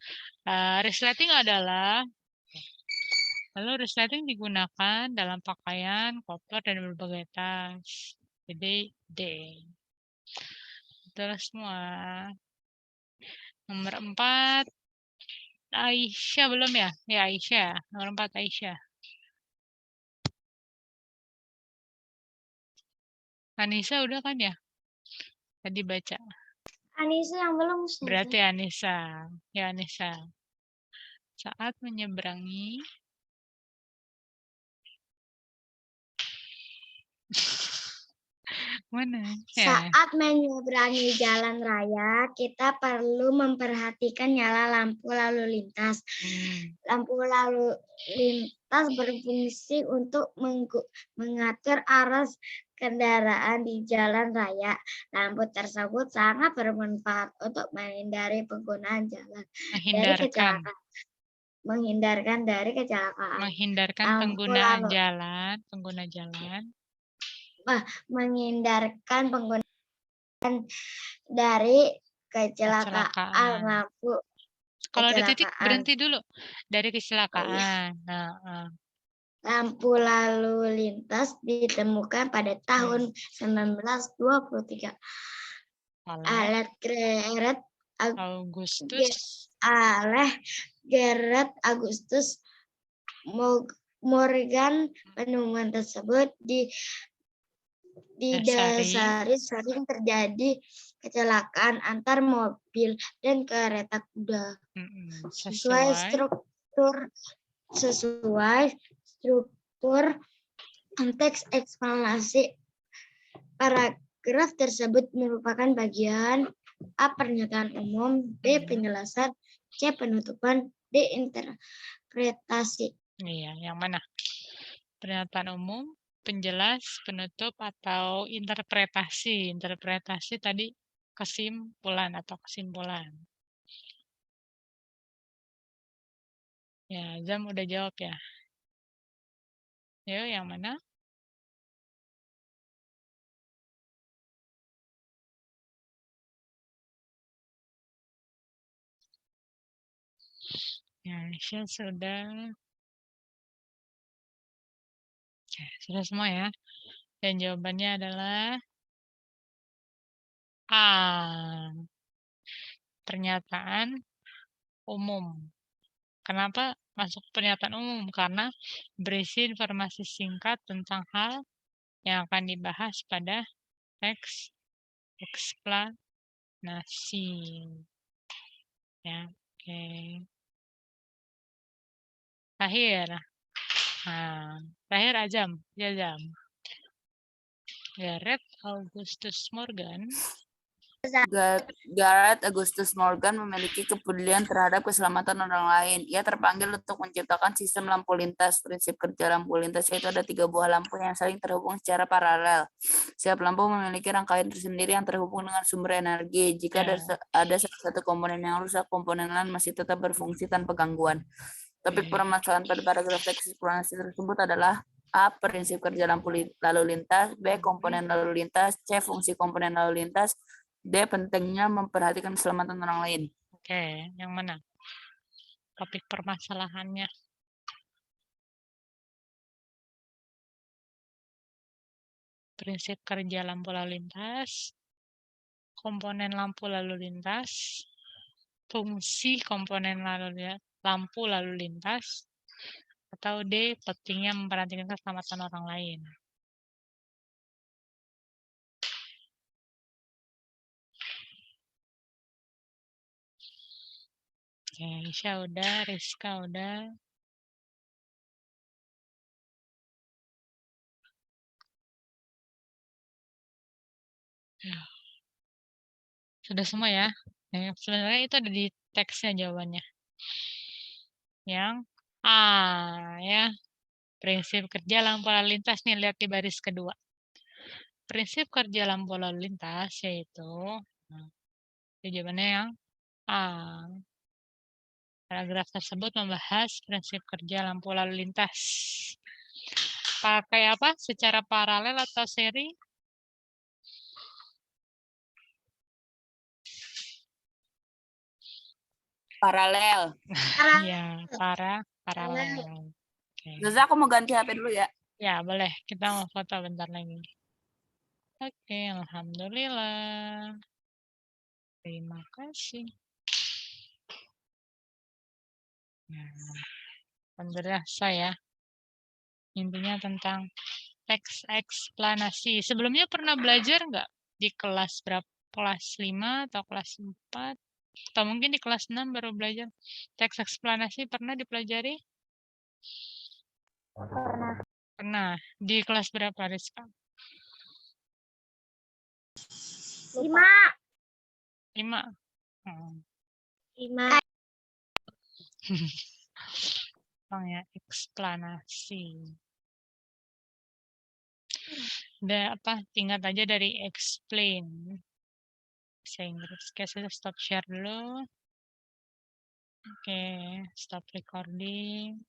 resleting adalah, lalu resleting digunakan dalam pakaian, koper, dan berbagai tas. Jadi D. Betul semua. Nomor 4, Aisyah belum ya? Ya, Aisyah. Nomor 4, Aisyah. Anissa udah kan ya? Tadi baca. Anissa yang belum. Berarti Anissa. Ya, Anissa. Saat menyeberangi mana? Ya. Saat menyeberangi jalan raya, kita perlu memperhatikan nyala lampu lalu lintas. Lampu lalu lintas berfungsi untuk mengatur arus kendaraan di jalan raya. Lampu tersebut sangat bermanfaat untuk menghindari penggunaan jalan dari kecelakaan. Menghindarkan pengguna jalan. Menghindarkan penggunaan dari kecelakaan lampu. Kalau ada titik berhenti dulu dari kecelakaan. Lampu lalu lintas ditemukan pada tahun 1923 oleh Gerard Augustus Morgan. Penemuan tersebut didasari sering terjadi kecelakaan antar mobil dan kereta kuda. Sesuai struktur Teks eksplanasi paragraf tersebut merupakan bagian A. Pernyataan umum, B. Penjelasan, C. Penutupan, D. Interpretasi. Iya, yang mana? Pernyataan umum, penjelas, penutup, atau interpretasi. Interpretasi tadi kesimpulan atau kesimpulan. Ya, Zam udah jawab ya. Yuk, yang mana? Ya, Aisyah sudah. Oke, sudah semua ya. Dan jawabannya adalah A. Pernyataan umum. Kenapa masuk pernyataan umum? Karena berisi informasi singkat tentang hal yang akan dibahas pada teks eksplanasi. Ya, oke. Terakhir Azam. Ya, Azam. Gareth Augustus Morgan. Gareth Augustus Morgan memiliki kepedulian terhadap keselamatan orang lain. Ia terpanggil untuk menciptakan sistem lampu lintas. Prinsip kerja lampu lintas yaitu ada 3 buah lampu yang saling terhubung secara paralel. Setiap lampu memiliki rangkaian tersendiri yang terhubung dengan sumber energi. Jika ada salah satu komponen yang rusak, komponen lain masih tetap berfungsi tanpa gangguan. Topik permasalahan pada paragraf teks eksplanasi tersebut adalah A. Prinsip kerja lampu lalu lintas, B. Komponen lalu lintas, C. Fungsi komponen lalu lintas, D. Pentingnya memperhatikan keselamatan orang lain. Oke, yang mana? Topik permasalahannya. Prinsip kerja lampu lalu lintas, komponen lampu lalu lintas, fungsi komponen lampu lalu lintas, atau D. Pentingnya memperhatikan keselamatan orang lain. Oke, Isya udah, Rizka udah. Sudah semua ya. Sebenarnya itu ada di teksnya jawabannya. Yang A ya. Prinsip kerja lampu lalu lintas nih, lihat di baris kedua. Prinsip kerja lampu lalu lintas yaitu jawabannya yang A. Paragraf tersebut membahas prinsip kerja lampu lalu lintas. Pakai apa? Secara paralel atau seri? Paralel. Ya, paralel. Zaza, aku mau ganti HP dulu ya. Ya, boleh. Kita mau foto bentar lagi. Oke, alhamdulillah. Terima kasih. Alhamdulillah saya. Intinya tentang teks eksplanasi. Sebelumnya pernah belajar nggak di kelas berapa? Kelas 5 atau kelas 4? Atau mungkin di kelas 6 baru belajar teks eksplanasi, pernah dipelajari? Pernah. Pernah. Di kelas berapa, Rizka? 5. 5. 5. Ya, eksplanasi. Udah apa? Ingat aja dari explain. Bahasa Inggris. Oke, saya stop share dulu. Oke, stop recording.